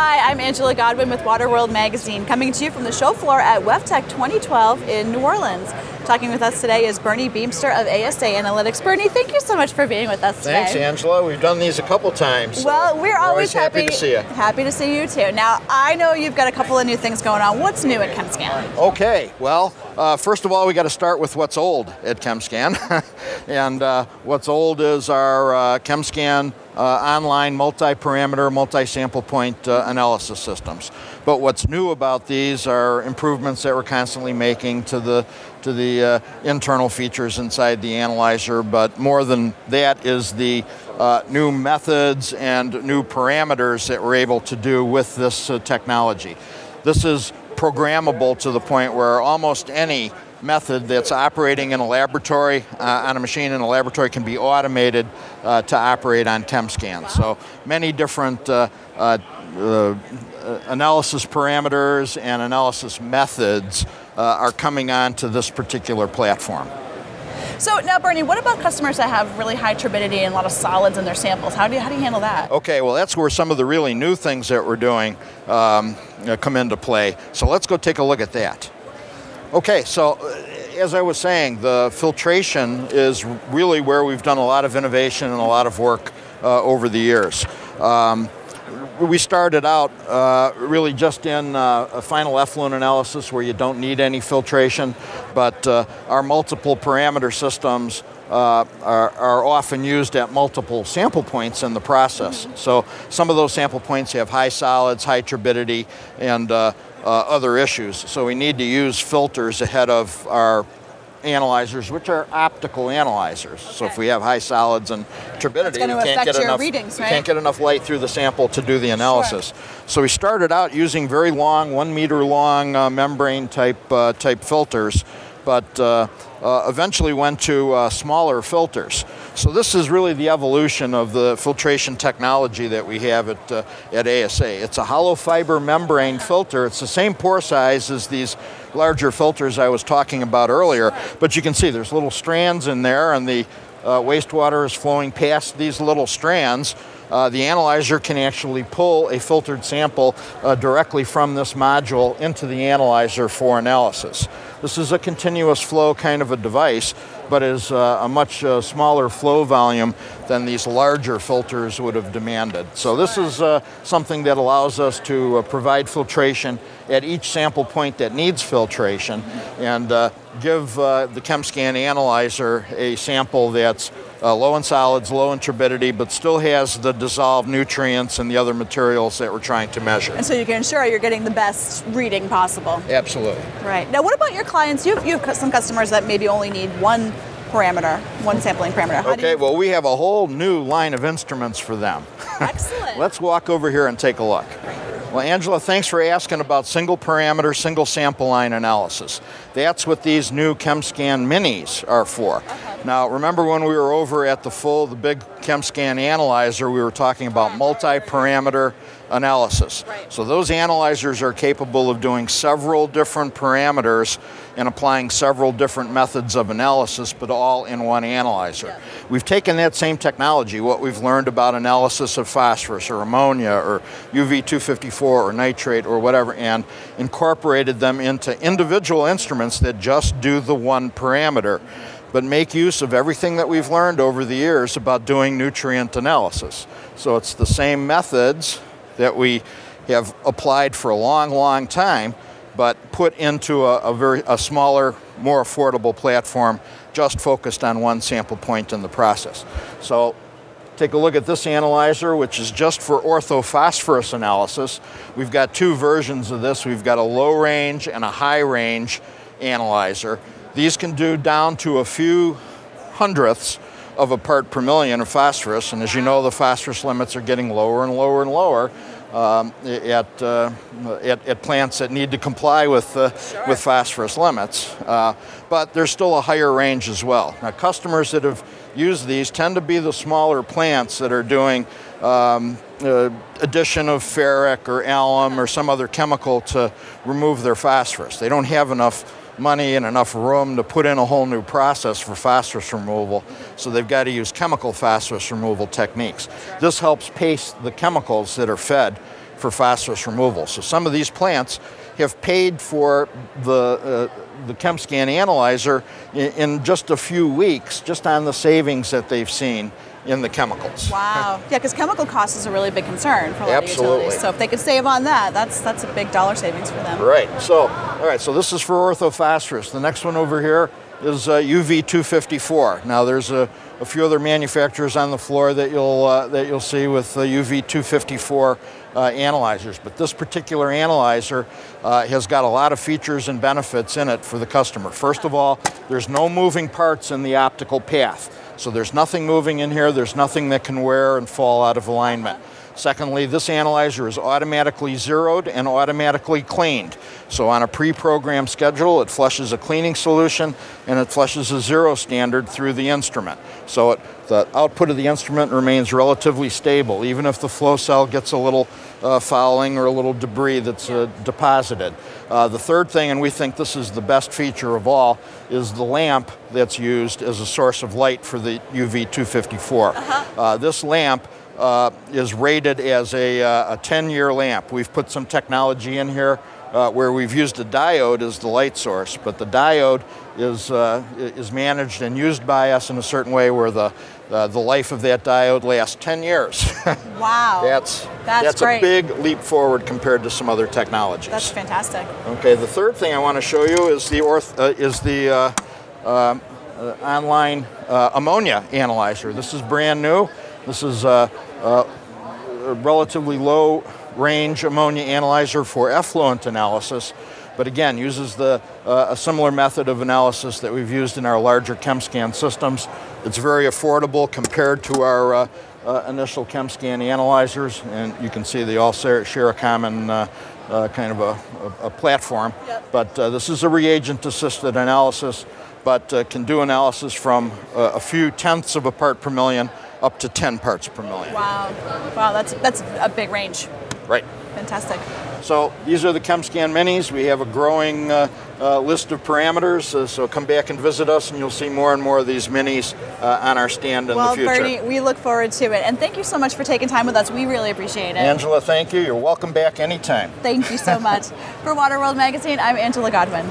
Hi, I'm Angela Godwin with Water World Magazine, coming to you from the show floor at WEFTEC 2012 in New Orleans. Talking with us today is Bernie Beamster of ASA Analytics. Bernie, thank you so much for being with us today. Thanks, Angela. We've done these a couple times. Well, we're always happy to see you. Happy to see you too. Now, I know you've got a couple of new things going on. What's new at CHEMSCAN? Okay, well, first of all, we got to start with what's old at CHEMSCAN. And what's old is our CHEMSCAN online multi-parameter, multi-sample point analysis systems. But what's new about these are improvements that we're constantly making to the internal features inside the analyzer, but more than that is the new methods and new parameters that we're able to do with this technology. This is programmable to the point where almost any method that's operating in a laboratory, on a machine in a laboratory, can be automated to operate on CHEMSCAN. So many different analysis parameters and analysis methods are coming on to this particular platform. So now, Bernie, what about customers that have really high turbidity and a lot of solids in their samples? How do you handle that? Okay, well, that's where some of the really new things that we're doing come into play. So let's go take a look at that. Okay, so as I was saying, the filtration is really where we've done a lot of innovation and a lot of work over the years. We started out really just in a final effluent analysis where you don't need any filtration, but our multiple parameter systems are often used at multiple sample points in the process. So some of those sample points have high solids, high turbidity, and other issues. So we need to use filters ahead of our analyzers, which are optical analyzers. So if we have high solids and turbidity, we can't get enough light through the sample to do the analysis. Sure. So we started out using very long, 1 meter long membrane type filters, but eventually went to smaller filters. So this is really the evolution of the filtration technology that we have at ASA. It's a hollow fiber membrane filter. It's the same pore size as these larger filters I was talking about earlier, but you can see there's little strands in there, and the wastewater is flowing past these little strands. The analyzer can actually pull a filtered sample directly from this module into the analyzer for analysis. This is a continuous flow kind of a device, but is a much smaller flow volume than these larger filters would have demanded. So this is something that allows us to provide filtration at each sample point that needs filtration, and give the CHEMSCAN analyzer a sample that's low in solids, low in turbidity, but still has the dissolved nutrients and the other materials that we're trying to measure. And so you can ensure you're getting the best reading possible. Absolutely. Right. Now, what about your clients? You have some customers that maybe only need one parameter, one sampling parameter. Okay, well, we have a whole new line of instruments for them. Excellent. Let's walk over here and take a look. Well, Angela, thanks for asking about single parameter, single sample line analysis. That's what these new CHEMSCAN minis are for. Okay. Now, remember when we were over at the big CHEMSCAN analyzer, we were talking about multi-parameter analysis. Right. So those analyzers are capable of doing several different parameters and applying several different methods of analysis, but all in one analyzer. Yeah. We've taken that same technology, what we've learned about analysis of phosphorus or ammonia or UV254 or nitrate or whatever, and incorporated them into individual instruments that just do the one parameter, but make use of everything that we've learned over the years about doing nutrient analysis. So it's the same methods that we have applied for a long, long time, but put into a smaller, more affordable platform, just focused on one sample point in the process. So take a look at this analyzer, which is just for orthophosphorus analysis. We've got two versions of this. We've got a low range and a high range analyzer. These can do down to a few hundredths of a part per million of phosphorus, and as you know, the phosphorus limits are getting lower and lower and lower at plants that need to comply with phosphorus limits. But there's still a higher range as well. Now, customers that have used these tend to be the smaller plants that are doing addition of ferric or alum or some other chemical to remove their phosphorus. They don't have enough money and enough room to put in a whole new process for phosphorus removal, so they've got to use chemical phosphorus removal techniques. This helps pace the chemicals that are fed for phosphorus removal. So some of these plants have paid for the CHEMSCAN analyzer in just a few weeks, just on the savings that they've seen in the chemicals. Wow. Yeah, because chemical cost is a really big concern for a lot Absolutely. of utilities. So if they could save on that, that's a big dollar savings for them. Right. So, all right. So this is for orthophosphorus. The next one over here is UV 254. Now there's a few other manufacturers on the floor that you'll see with UV 254 analyzers, but this particular analyzer has got a lot of features and benefits in it for the customer. First of all, there's no moving parts in the optical path. So there's nothing moving in here, there's nothing that can wear and fall out of alignment. Secondly, this analyzer is automatically zeroed and automatically cleaned. So on a pre-programmed schedule, it flushes a cleaning solution and it flushes a zero standard through the instrument. So the output of the instrument remains relatively stable, even if the flow cell gets a little fouling or a little debris that's deposited. The third thing, and we think this is the best feature of all, is the lamp that's used as a source of light for the UV 254. This lamp is rated as a 10-year lamp. We've put some technology in here where we've used a diode as the light source, but the diode is managed and used by us in a certain way where the life of that diode lasts 10 years. Wow. That's great. a big leap forward compared to some other technologies. That's fantastic. Okay, the third thing I want to show you is the online ammonia analyzer. This is brand new. This is a relatively low range ammonia analyzer for effluent analysis, but again uses a similar method of analysis that we've used in our larger CHEMSCAN systems. It's very affordable compared to our initial CHEMSCAN analyzers, and you can see they all share a common kind of a platform. Yep. But this is a reagent-assisted analysis, but can do analysis from a few tenths of a part per million up to 10 parts per million. Wow, wow, that's a big range. Right. Fantastic. So these are the CHEMSCAN Minis. We have a growing list of parameters, so come back and visit us and you'll see more and more of these Minis on our stand in the future. Well, Bernie, we look forward to it. And thank you so much for taking time with us. We really appreciate it. Angela, thank you. You're welcome back anytime. Thank you so much. For Water World Magazine, I'm Angela Godwin.